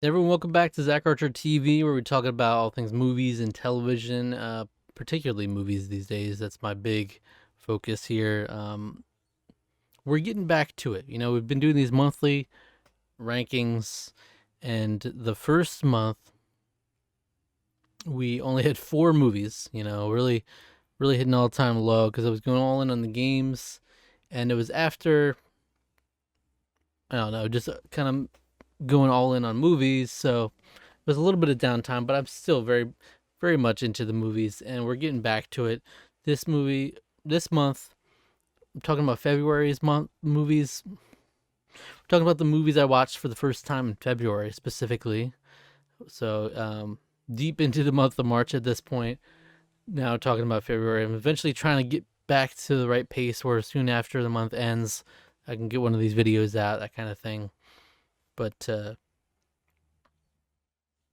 Everyone, welcome back to Zach Archer TV, where we talk about all things movies and television, particularly movies these days. That's my big focus here. We're getting back to it. We've been doing these monthly rankings, and the first month we only had 4 movies. Really hitting all time low because I was going all in on the games, and it was after I don't know, just kind of going all in on movies. So it was a little bit of downtime, but I'm still very, very much into the movies, and we're getting back to it. This month, I'm talking about February's month movies. We're talking about the movies I watched for the first time in February specifically. So deep into the month of March at this point. Now talking about February, I'm eventually trying to get back to the right pace where soon after the month ends, I can get one of these videos out, that kind of thing. But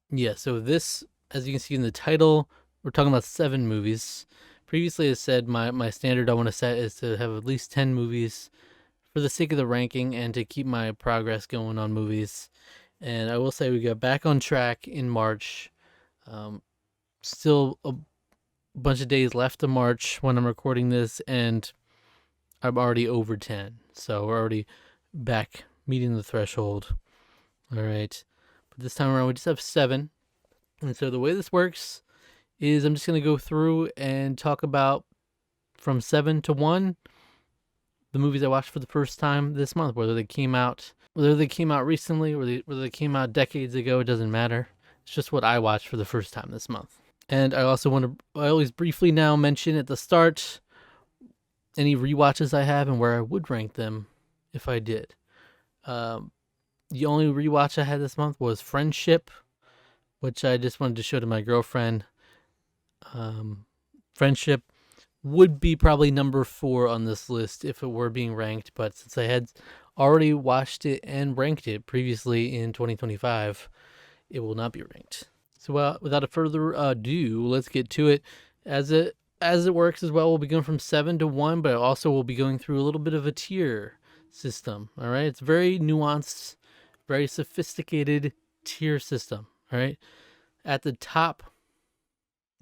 yeah, so this, as you can see in the title, we're talking about 7 movies. Previously, I said my standard I want to set is to have at least 10 movies for the sake of the ranking and to keep my progress going on movies. And I will say we got back on track in March. Still a bunch of days left of March when I'm recording this, and I'm already over 10. So we're already back meeting the threshold. All right. But this time around, we just have 7. And so the way this works is I'm just going to go through and talk about from 7 to 1 the movies I watched for the first time this month, whether they came out recently or whether they came out decades ago. It doesn't matter. It's just what I watched for the first time this month. And I always briefly now mention at the start any rewatches I have and where I would rank them if I did. The only rewatch I had this month was Friendship, which I just wanted to show to my girlfriend. Friendship would be probably number 4 on this list if it were being ranked, but since I had already watched it and ranked it previously in 2025, it will not be ranked. So without a further ado, let's get to it. As it works as well, we'll be going from 7 to 1, but also we'll be going through a little bit of a tier system. All right, it's very nuanced, very sophisticated tier system. All right, at the top.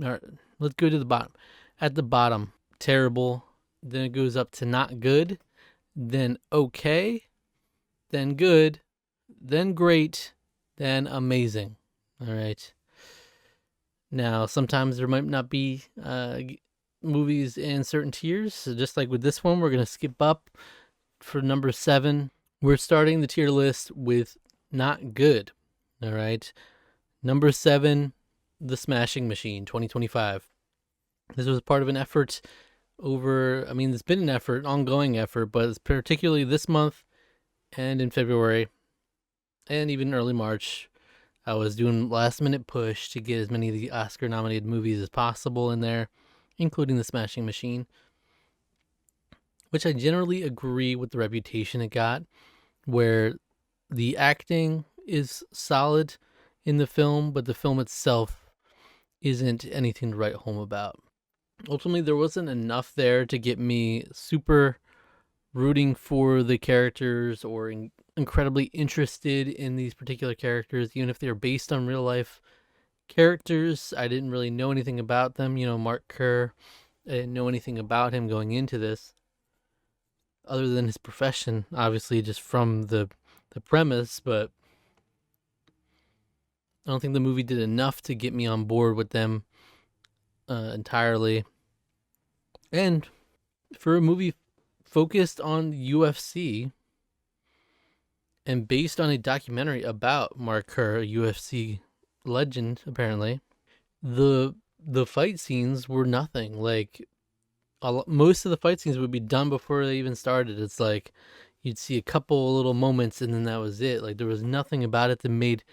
All right, let's go to the bottom. At the bottom, terrible. Then it goes up to not good. Then okay. Then good. Then great. Then amazing. All right. Now, sometimes there might not be movies in certain tiers. So just like with this one, we're going to skip up for number 7. We're starting the tier list with not good. All right. Number 7, The Smashing Machine, 2025. This was part of an effort it's been an effort, ongoing effort, but it's particularly this month and in February and even early March. I was doing last minute push to get as many of the Oscar nominated movies as possible in there, including The Smashing Machine, which I generally agree with the reputation it got, where the acting is solid in the film, but the film itself isn't anything to write home about. Ultimately, there wasn't enough there to get me super rooting for the characters or incredibly interested in these particular characters, even if they're based on real life characters. I didn't really know anything about them. Mark Kerr, I didn't know anything about him going into this other than his profession, obviously just from the premise, but I don't think the movie did enough to get me on board with them entirely. And for a movie focused on UFC and based on a documentary about Mark Kerr, a UFC legend, apparently, the fight scenes were nothing. Like, most of the fight scenes would be done before they even started. It's like you'd see a couple little moments and then that was it. Like, there was nothing about it that made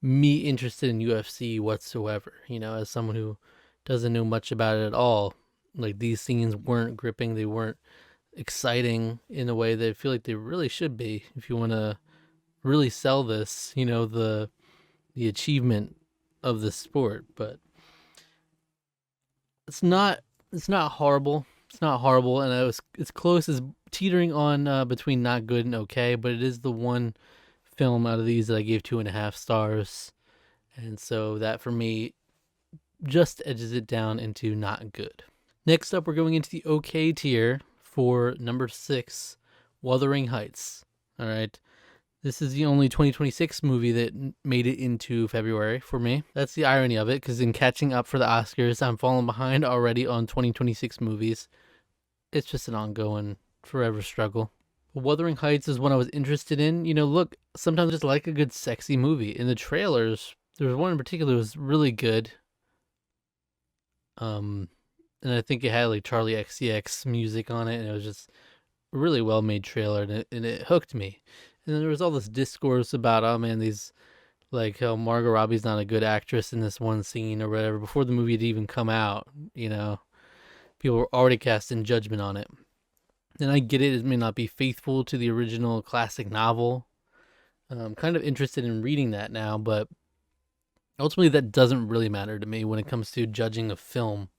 me interested in UFC whatsoever. As someone who doesn't know much about it at all, like, these scenes weren't gripping. They weren't exciting in a way that I feel like they really should be if you want to really sell this, the achievement of the sport. But it's not horrible. It's not horrible, and it's close as teetering on between not good and okay, but it is the one film out of these that I gave 2.5 stars. And so that for me just edges it down into not good. Next up, we're going into the okay tier for number 6, Wuthering Heights. All right. This is the only 2026 movie that made it into February for me. That's the irony of it, because in catching up for the Oscars, I'm falling behind already on 2026 movies. It's just an ongoing, forever struggle. Wuthering Heights is one I was interested in. Look, sometimes I just like a good sexy movie. In the trailers, there was one in particular that was really good. And I think it had like Charlie XCX music on it, and it was just a really well made trailer, and it hooked me. And then there was all this discourse about, oh man, these, like, how Margot Robbie's not a good actress in this one scene or whatever. Before the movie had even come out, people were already casting judgment on it. And I get it, it may not be faithful to the original classic novel. I'm kind of interested in reading that now, but ultimately that doesn't really matter to me when it comes to judging a film.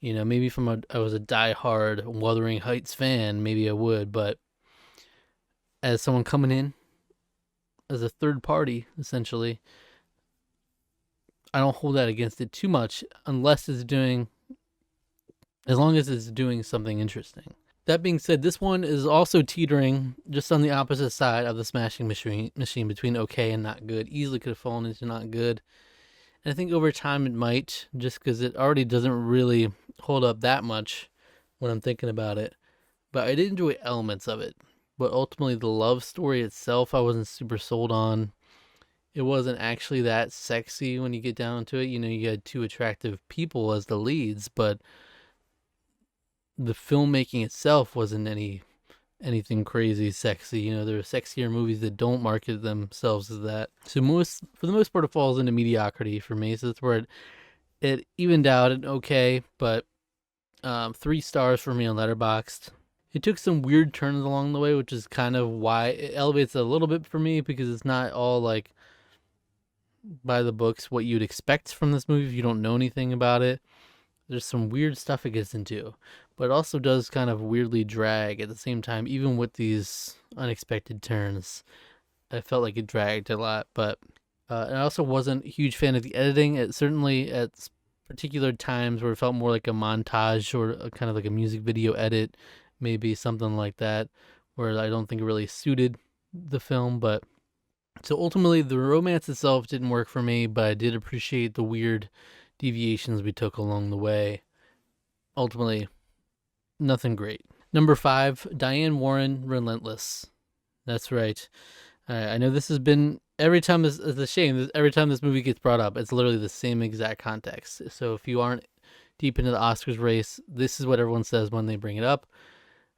Maybe if I was a diehard Wuthering Heights fan, maybe I would, but as someone coming in as a third party, essentially, I don't hold that against it too much as long as it's doing something interesting. That being said, this one is also teetering just on the opposite side of the smashing machine between okay and not good. Easily could have fallen into not good. And I think over time it might, just because it already doesn't really hold up that much when I'm thinking about it. But I did enjoy elements of it. But ultimately, the love story itself, I wasn't super sold on. It wasn't actually that sexy when you get down to it. You had two attractive people as the leads, but the filmmaking itself wasn't anything crazy sexy. There are sexier movies that don't market themselves as that. So for the most part, it falls into mediocrity for me. So that's where it evened out and okay, but 3 stars for me on Letterboxd. It took some weird turns along the way, which is kind of why it elevates a little bit for me, because it's not all like by the books what you'd expect from this movie if you don't know anything about it. There's some weird stuff it gets into, but it also does kind of weirdly drag at the same time, even with these unexpected turns. I felt like it dragged a lot, but I also wasn't a huge fan of the editing. It certainly at particular times where it felt more like a montage or a kind of like a music video edit, maybe something like that, where I don't think it really suited the film. But so ultimately, the romance itself didn't work for me, but I did appreciate the weird deviations we took along the way. Ultimately, nothing great. Number 5, Diane Warren, Relentless. That's right. I know this has been, every time this is a shame, every time this movie gets brought up, it's literally the same exact context. So if you aren't deep into the Oscars race, this is what everyone says when they bring it up.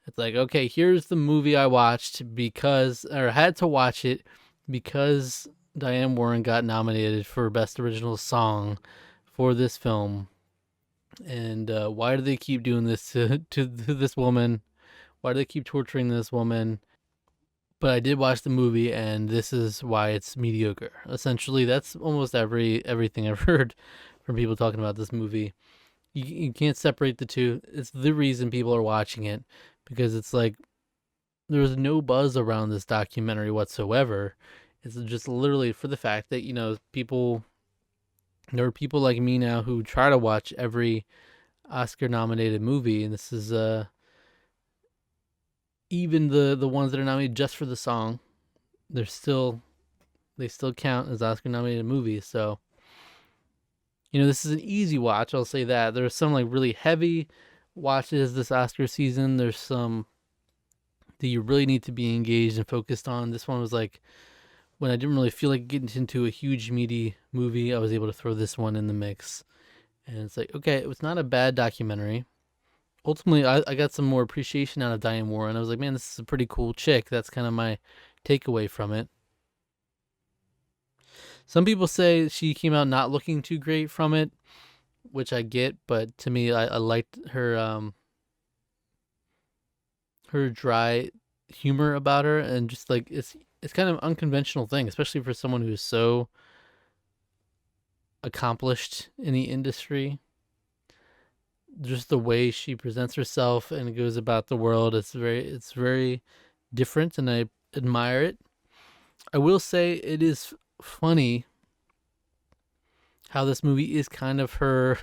It's like, okay, here's the movie I watched had to watch it because Diane Warren got nominated for Best Original Song for this film. And why do they keep doing this to this woman? Why do they keep torturing this woman? But I did watch the movie, and this is why it's mediocre. Essentially, that's almost everything I've heard from people talking about this movie. You can't separate the two. It's the reason people are watching it, because it's like there was no buzz around this documentary whatsoever. It's just literally for the fact that there are people like me now who try to watch every Oscar nominated movie, and this is even the ones that are nominated just for the song, they still count as Oscar nominated movies. So this is an easy watch, I'll say that. There's some like really heavy watches this Oscar season. There's some that you really need to be engaged and focused on. This one was like when I didn't really feel like getting into a huge meaty movie, I was able to throw this one in the mix. And it's like, okay, it was not a bad documentary. Ultimately, I got some more appreciation out of Diane Warren. I was like, man, this is a pretty cool chick. That's kind of my takeaway from it. Some people say she came out not looking too great from it, which I get, but to me, I liked her dry humor about her, and just like it's kind of an unconventional thing, especially for someone who's so accomplished in the industry. Just the way she presents herself and goes about the world, it's very different, and I admire it. I will say it is funny how this movie is kind of her.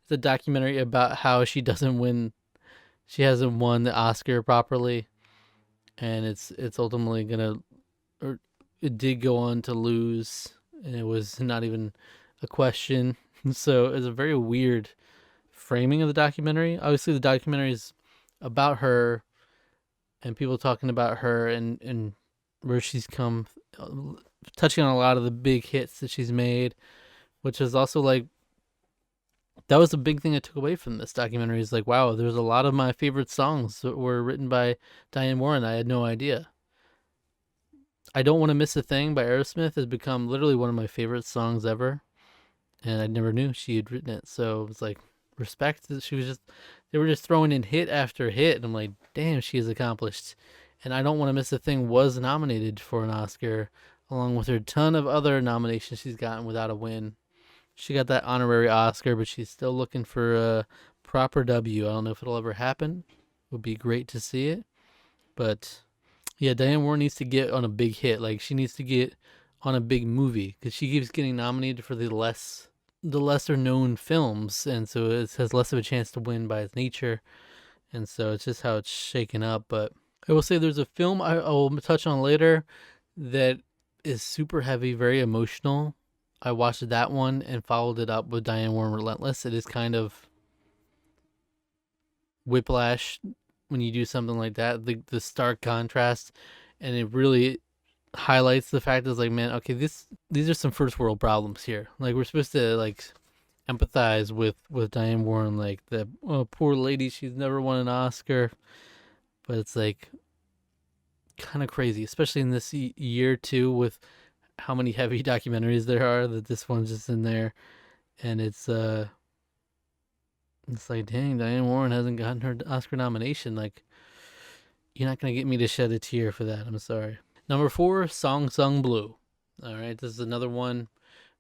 It's a documentary about how she hasn't won the Oscar properly, and it's ultimately gonna, or it did go on to lose, and it was not even a question. So it's a very weird framing of the documentary. Obviously, the documentary is about her and people talking about her and where she's come, uh, touching on a lot of the big hits that she's made, which is also like that was a big thing I took away from this documentary. Is like, wow, there's a lot of my favorite songs that were written by Diane Warren. I had no idea. I Don't Want to Miss a Thing by Aerosmith has become literally one of my favorite songs ever, and I never knew she had written it. So it was like respect that she was just they were just throwing in hit after hit, and I'm like, damn, she is accomplished. And I Don't Want to Miss a Thing was nominated for an Oscar along with her ton of other nominations she's gotten without a win. She got that honorary Oscar, but she's still looking for a proper W. I don't know if it'll ever happen. It would be great to see it, but yeah, Diane Warren needs to get on a big hit. Like she needs to get on a big movie because she keeps getting nominated for the lesser known films, and so it has less of a chance to win by its nature. And so it's just how it's shaken up. But I will say there's a film I will touch on later that is super heavy, very emotional. I watched that one and followed it up with Diane Warren Relentless. It is kind of whiplash when you do something like that. The stark contrast, and it really highlights the fact that it's like, man, okay, these are some first world problems here. Like we're supposed to like empathize with Diane Warren, like the poor lady, she's never won an Oscar, but it's like kind of crazy, especially in this year too, with how many heavy documentaries there are. That this one's just in there, and it's like, dang, Diane Warren hasn't gotten her Oscar nomination. Like, you're not gonna get me to shed a tear for that. I'm sorry. Number 4, Song Sung Blue. All right, this is another one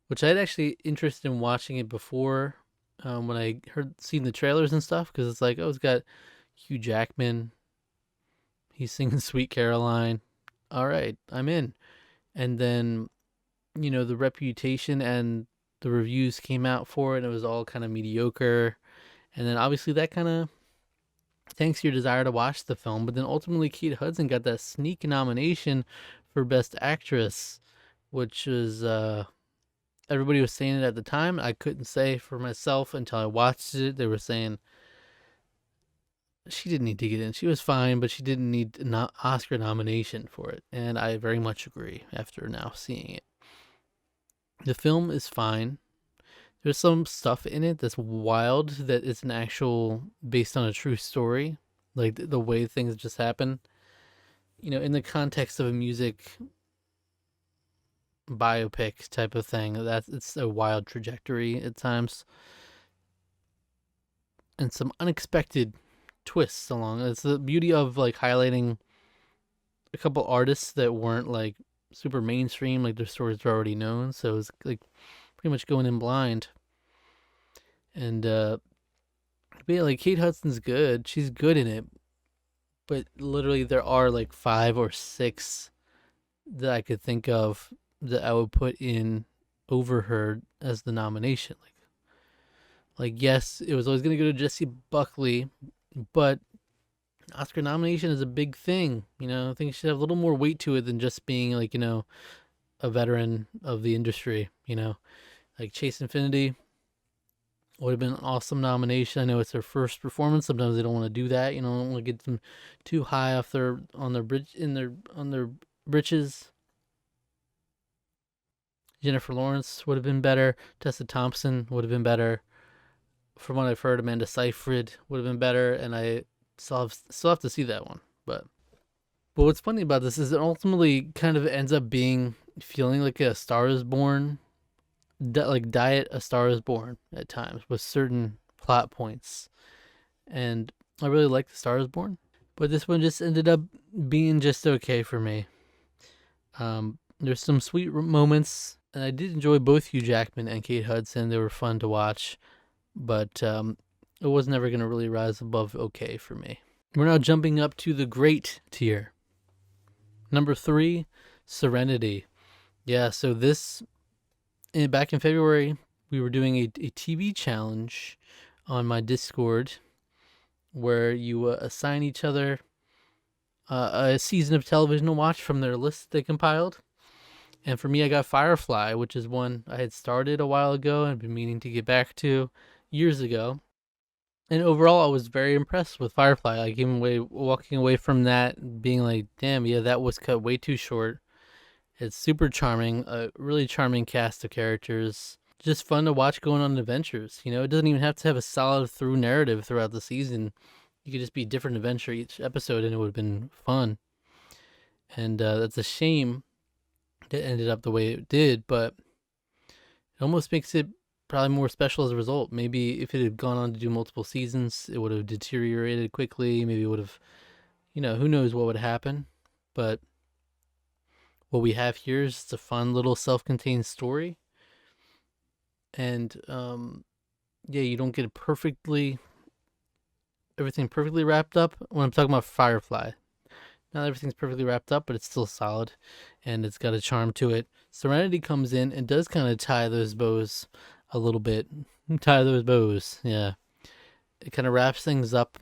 which I had actually interested in watching it before, when I seen the trailers and stuff, because it's like, oh, it's got Hugh Jackman. He's singing Sweet Caroline. All right, I'm in. And then, the reputation and the reviews came out for it, and it was all kind of mediocre. And then obviously that kind of thanks your desire to watch the film. But then ultimately, Kate Hudson got that sneak nomination for Best Actress, which was everybody was saying it at the time. I couldn't say for myself until I watched it. They were saying she didn't need to get in. She was fine, but she didn't need an Oscar nomination for it. And I very much agree after now seeing it. The film is fine. There's some stuff in it that's wild that is an actual based on a true story, like the way things just happen. In the context of a music biopic type of thing, it's a wild trajectory at times, and some unexpected twists along. It's the beauty of like highlighting a couple artists that weren't like super mainstream, like their stories are already known. So it's like pretty much going in blind. And but yeah, like Kate Hudson's good. She's good in it. But literally there are like 5 or 6 that I could think of that I would put in over her as the nomination. Like yes, it was always gonna go to Jessie Buckley, but Oscar nomination is a big thing. I think it should have a little more weight to it than just being like, a veteran of the industry, Like Chase Infinity would have been an awesome nomination. I know it's their first performance. Sometimes they don't want to do that. Don't want to get them too high off on their bridge on their britches. Jennifer Lawrence would have been better. Tessa Thompson would have been better. From what I've heard, Amanda Seyfried would have been better, and I still have to see that one. But what's funny about this is it ultimately kind of ends up feeling like a Star is Born, like Diet A Star is Born at times with certain plot points, and I really like The Star is Born, but this one just ended up being just okay for me. There's some sweet moments, and I did enjoy both Hugh Jackman and Kate Hudson. They were fun to watch, but it was never going to really rise above okay for me. We're now jumping up to the great tier. Number 3, Serenity. Yeah, so back in February, we were doing a TV challenge on my Discord where you assign each other a season of television to watch from their list they compiled. And for me, I got Firefly, which is one I had started a while ago and been meaning to get back to years ago. And overall, I was very impressed with Firefly. Like, even walking away from that, being like, damn, yeah, that was cut way too short. It's super charming, a really charming cast of characters. Just fun to watch going on adventures. It doesn't even have to have a solid through narrative throughout the season. You could just be a different adventure each episode, and it would have been fun. And that's a shame it ended up the way it did, but it almost makes it probably more special as a result. Maybe if it had gone on to do multiple seasons, it would have deteriorated quickly. Maybe it would have, who knows what would happen. But what we have here is just a fun little self-contained story. And yeah, you don't get everything perfectly wrapped up when I'm talking about Firefly. Not everything's perfectly wrapped up, but it's still solid, and it's got a charm to it. Serenity comes in and does kind of tie those bows a little bit. Tie those bows, yeah. It kind of wraps things up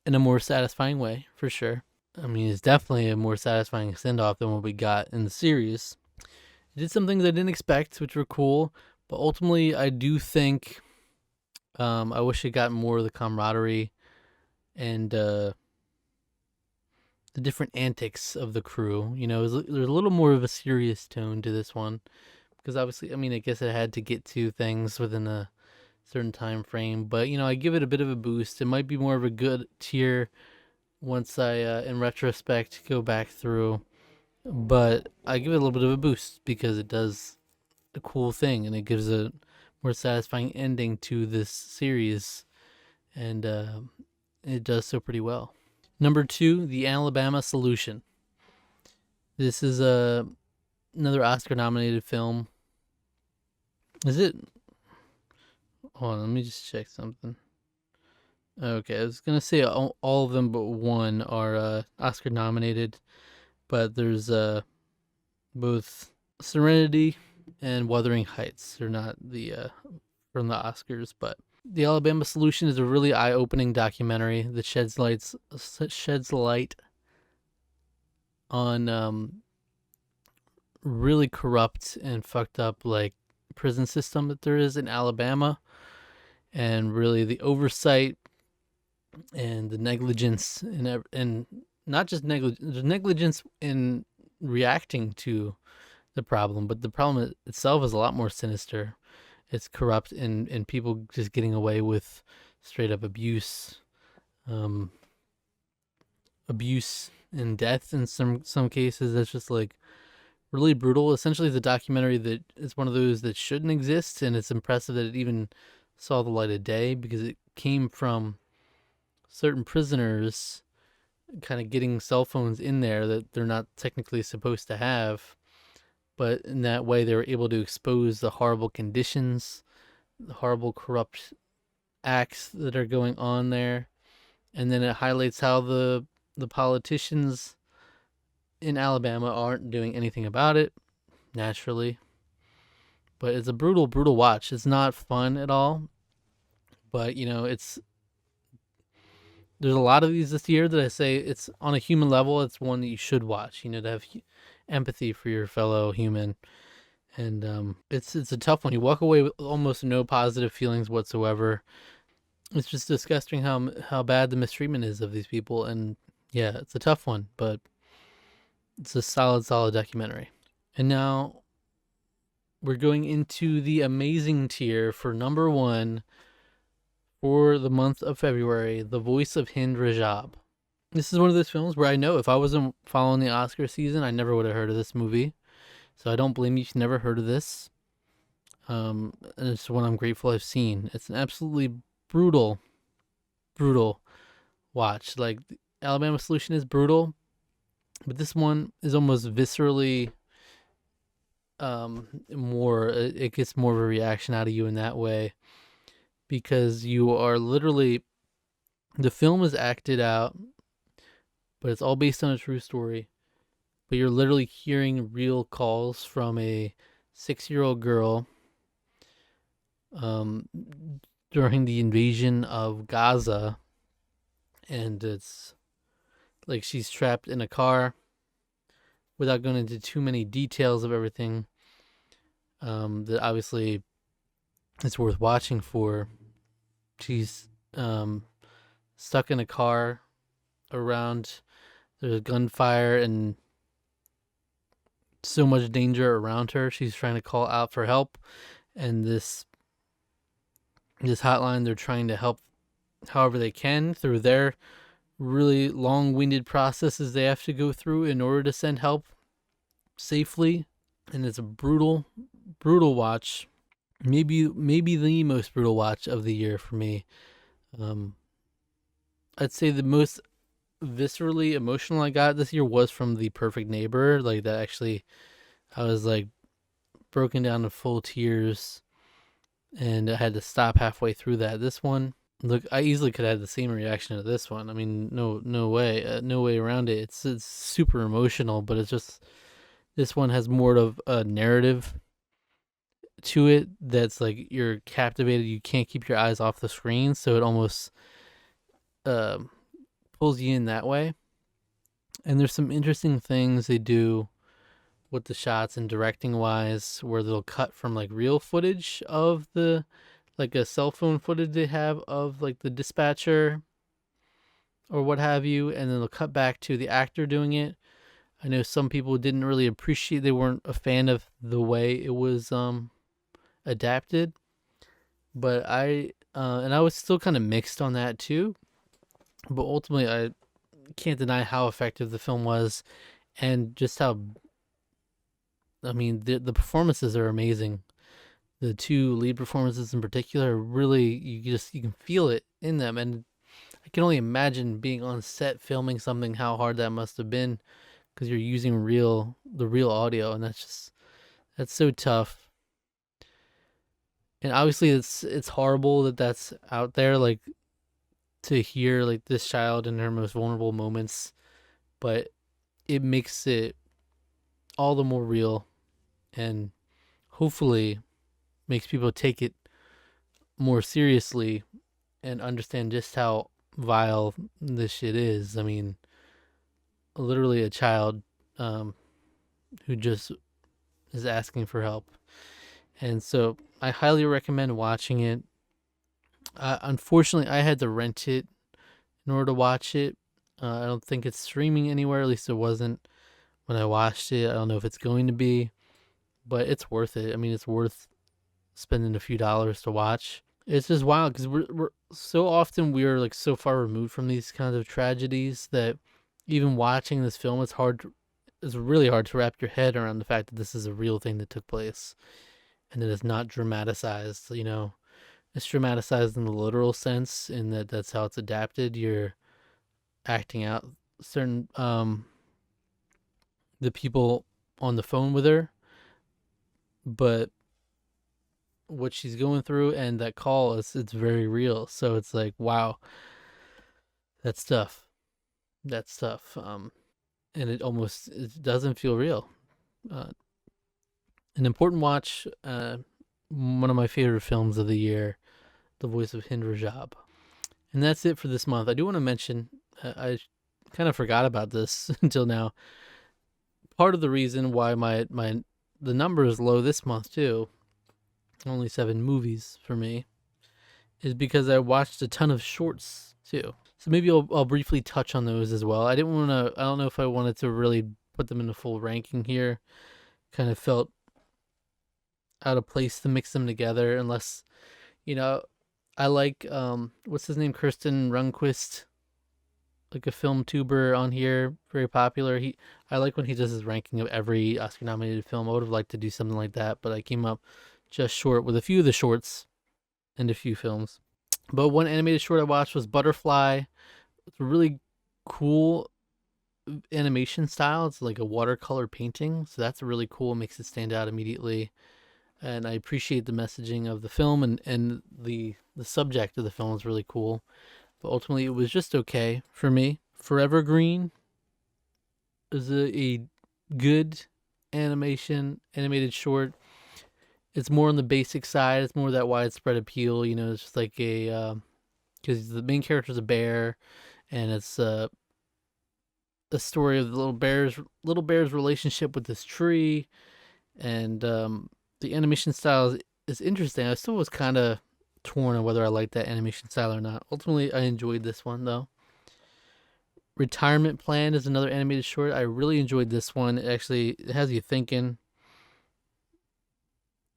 in a more satisfying way, for sure. I mean, it's definitely a more satisfying send-off than what we got in the series. It did some things I didn't expect, which were cool, but ultimately, I do think I wish it got more of the camaraderie and the different antics of the crew. There's a little more of a serious tone to this one because obviously, I mean, I guess it had to get to things within a certain time frame, but I give it a bit of a boost. It might be more of a good tier once I, in retrospect, go back through, but I give it a little bit of a boost because it does a cool thing and it gives a more satisfying ending to this series, and it does so pretty well. Number 2, The Alabama Solution. This is another Oscar-nominated film. Is it? Hold on, let me just check something. Okay, I was gonna say all of them but one are Oscar-nominated, but there's both Serenity and Wuthering Heights. They're not the from the Oscars, but The Alabama Solution is a really eye-opening documentary that sheds light on really corrupt and fucked up like prison system that there is in Alabama, and really the oversight and the negligence and not just negligence in reacting to the problem, but the problem itself is a lot more sinister. It's corrupt and people just getting away with straight up abuse and death in some cases. That's just like really brutal. Essentially, it's a documentary that is one of those that shouldn't exist, and it's impressive that it even saw the light of day because it came from certain prisoners kind of getting cell phones in there that they're not technically supposed to have, but in that way they were able to expose the horrible conditions, the horrible corrupt acts that are going on there. And then it highlights how the politicians in Alabama aren't doing anything about it, naturally. But it's a brutal watch. It's not fun at all, but there's a lot of these this year that I say it's on a human level. It's one that you should watch. To have empathy for your fellow human, and it's a tough one. You walk away with almost no positive feelings whatsoever. It's just disgusting how bad the mistreatment is of these people, and yeah, it's a tough one, but it's a solid documentary. And now we're going into the amazing tier for number 1 for the month of February, The Voice of Hind Rajab. This is one of those films where I know if I wasn't following the Oscar season, I never would have heard of this movie. So I don't blame you if you never heard of this. And it's one I'm grateful I've seen. It's an absolutely brutal watch. Like, Alabama Solution is brutal, but this one is almost viscerally more, it gets more of a reaction out of you in that way, because you are literally, the film is acted out, but it's all based on a true story. but you're literally hearing real calls from a 6-year-old girl um, during the invasion of Gaza, and it's like she's trapped in a car. Without going into too many details of everything, that obviously it's worth watching for. She's stuck in a car around. There's gunfire and so much danger around her. She's trying to call out for help, and this hotline, they're trying to help however they can through their really long-winded processes they have to go through in order to send help safely. And it's a brutal watch. Maybe the most brutal watch of the year for me. I'd say the most viscerally emotional I got this year was from The Perfect Neighbor. Like that actually, I was like broken down to full tears, and I had to stop halfway through that. This one, look, I easily could have had the same reaction to this one. I mean, no way, no way around it. It's super emotional, but it's just this one has more of a narrative to it that's like you're captivated. You can't keep your eyes off the screen, so it almost uh, pulls you in that way. And there's some interesting things they do with the shots and directing wise, where they'll cut from like real footage of the like a cell phone footage they have of like the dispatcher or what have you, and then they'll cut back to the actor doing it. I know some people didn't really appreciate, they weren't a fan of the way it was adapted, but I was still kind of mixed on that too. But ultimately, I can't deny how effective the film was, and just how, I mean, the performances are amazing. The two lead performances in particular, really, you can feel it in them, and I can only imagine being on set filming something, how hard that must have been, because you're using the real audio, and that's so tough. And obviously, it's horrible that that's out there, like to hear like this child in her most vulnerable moments, but it makes it all the more real, and hopefully makes people take it more seriously and understand just how vile this shit is. I mean, literally a child um, who just is asking for help. And so I highly recommend watching it. Unfortunately, I had to rent it in order to watch it. I don't think it's streaming anywhere, at least it wasn't when I watched it. I don't know if it's going to be, but it's worth it. I mean, it's worth spending a few dollars to watch. It's just wild because we're so often we're like so far removed from these kinds of tragedies that even watching this film, it's really hard to wrap your head around the fact that this is a real thing that took place and that it's not dramatized. You know, it's dramatized in the literal sense, in that that's how it's adapted. You're acting out certain the people on the phone with her, but what she's going through and that call is, it's very real. So it's like, wow, that's tough. That's tough. And it doesn't feel real. Uh, an important watch. One of my favorite films of the year, The Voice of Hind Rajab. And that's it for this month. I do want to mention, I kind of forgot about this until now. Part of the reason why the number is low this month too, only 7 movies for me, is because I watched a ton of shorts too. So maybe I'll briefly touch on those as well. I don't know if I wanted to really put them in a full ranking here. Kind of felt out of place to mix them together, unless, you know, I like what's his name, Kirsten Runquist, like a film tuber on here, very popular. I like when he does his ranking of every Oscar nominated film. I would have liked to do something like that, but I came up just short with a few of the shorts and a few films. But one animated short I watched was Butterfly. It's a really cool animation style. It's like a watercolor painting, so that's really cool. It makes it stand out immediately. And I appreciate the messaging of the film, and the subject of the film is really cool. But ultimately, it was just okay for me. Forever Green is a good animated short. It's more on the basic side. It's more that widespread appeal. It's just like because the main character is a bear, and it's a story of the little bear's relationship with this tree, and the animation style is interesting. I still was kind of torn on whether I liked that animation style or not. Ultimately, I enjoyed this one though. Retirement Plan is another animated short. I really enjoyed this one. It has you thinking.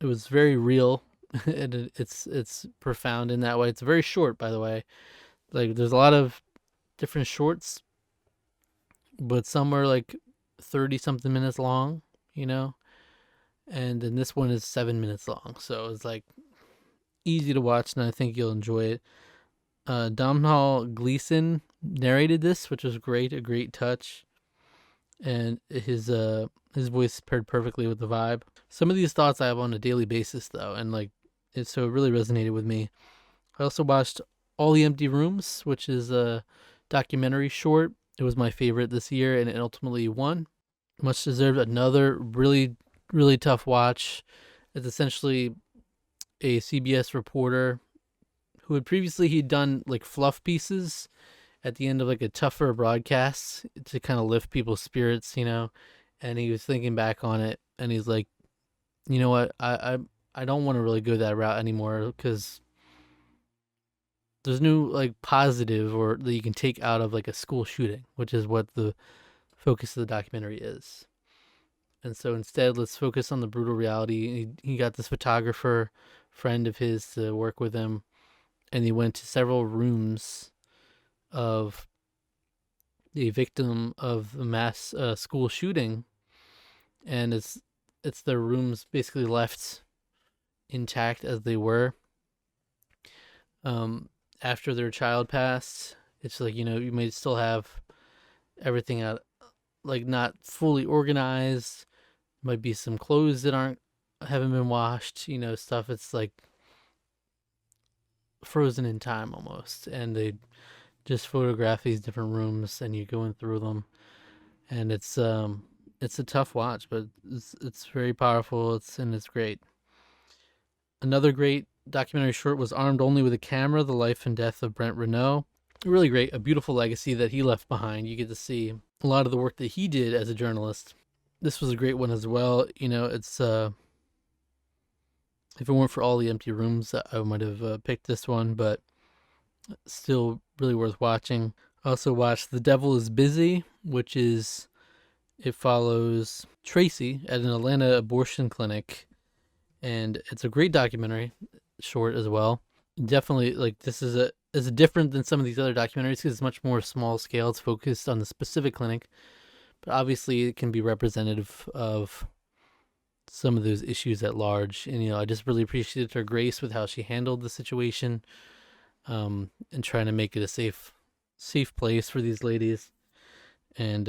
It was very real, and it's profound in that way. It's very short, by the way. Like there's a lot of different shorts, but some are like 30 something minutes long, you know, and then this one is 7 minutes long. So it's like easy to watch, and I think you'll enjoy it. Domhnall Gleeson narrated this, which was great, a great touch, and his voice paired perfectly with the vibe. Some of these thoughts I have on a daily basis though, and like it really resonated with me. I also watched All the Empty Rooms, which is a documentary short. It was my favorite this year, and it ultimately won. Much deserved. Another really, really tough watch. It's essentially a CBS reporter who had previously he'd done like fluff pieces at the end of like a tougher broadcast to kind of lift people's spirits, and he was thinking back on it, and he's like, you know what, I don't want to really go that route anymore because there's no like positive or that you can take out of like a school shooting, which is what the focus of the documentary is. And so instead, let's focus on the brutal reality. He got this photographer friend of his to work with him, and he went to several rooms of the victim of a mass school shooting, and it's their rooms basically left intact as they were. After their child passed, it's like you may still have everything out, like not fully organized. Might be some clothes that haven't been washed, stuff. It's like frozen in time almost, and they just photograph these different rooms, and you're going through them, and it's a tough watch, but it's very powerful. It's great. Another great documentary short was Armed Only with a Camera: The Life and Death of Brent Renaud. Really great, a beautiful legacy that he left behind. You get to see a lot of the work that he did as a journalist. This was a great one as well. It's if it weren't for All the Empty Rooms, I might have picked this one, but still really worth watching. I also watched The Devil is Busy, which it follows Tracy at an Atlanta abortion clinic, and it's a great documentary, short as well. Definitely, like, this is different than some of these other documentaries because it's much more small scale. It's focused on the specific clinic, but obviously it can be representative of some of those issues at large. And I just really appreciated her grace with how she handled the situation, and trying to make it a safe place for these ladies. And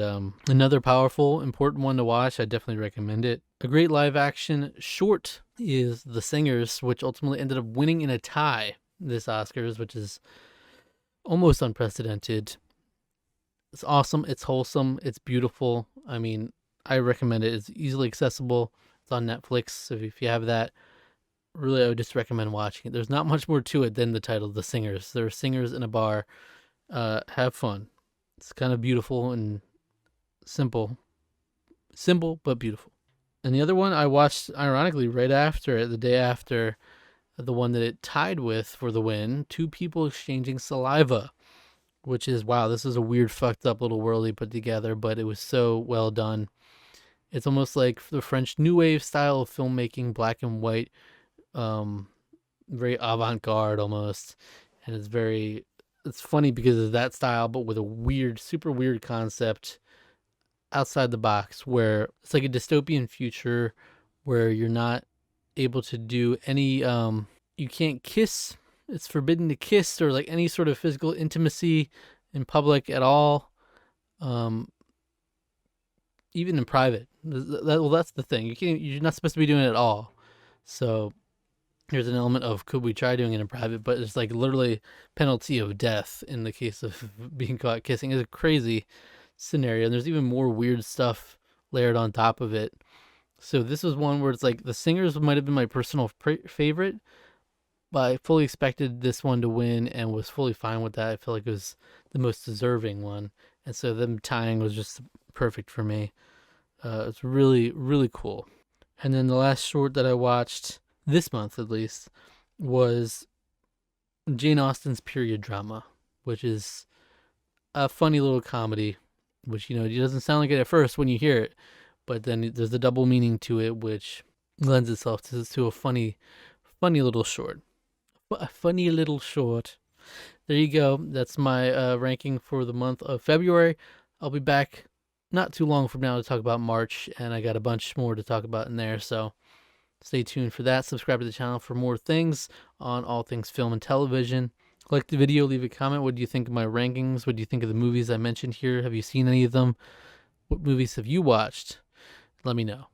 another powerful, important one to watch. I definitely recommend it. A great live action short is The Singers, which ultimately ended up winning in a tie this Oscars, which is almost unprecedented. It's awesome. It's wholesome. It's beautiful. I mean, I recommend it. It's easily accessible. It's on Netflix. So if you have that, really, I would just recommend watching it. There's not much more to it than the title, The Singers. There are singers in a bar. Have fun. It's kind of beautiful and simple but beautiful. And the other one I watched, ironically, right after it, the day after the one that it tied with for the win, Two People Exchanging Saliva, which is, wow, this is a weird, fucked up little world he put together, but it was so well done. It's almost like the French New Wave style of filmmaking, black and white, very avant-garde almost. And it's funny because of that style, but with a super weird concept outside the box, where it's like a dystopian future where you're not able to do any, you can't kiss. It's forbidden to kiss or like any sort of physical intimacy in public at all, even in private. That's the thing. You're not supposed to be doing it at all. So there's an element of, could we try doing it in private? But it's like literally penalty of death in the case of being caught kissing. It's a crazy scenario. And there's even more weird stuff layered on top of it. So this was one where it's like the singers might have been my personal favorite, but I fully expected this one to win and was fully fine with that. I feel like it was the most deserving one, and so them tying was just perfect for me. It's really, really cool. And then the last short that I watched this month, at least, was Jane Austen's period drama, which is a funny little comedy, which, you know, it doesn't sound like it at first when you hear it, but then there's a double meaning to it, which lends itself to a funny little short. A funny little short. There you go. That's my ranking for the month of February. I'll be back not too long from now to talk about March, and I got a bunch more to talk about in there, so stay tuned for that. Subscribe to the channel for more things on all things film and television. Like the video, leave a comment. What do you think of my rankings? What do you think of the movies I mentioned here? Have you seen any of them? What movies have you watched? Let me know.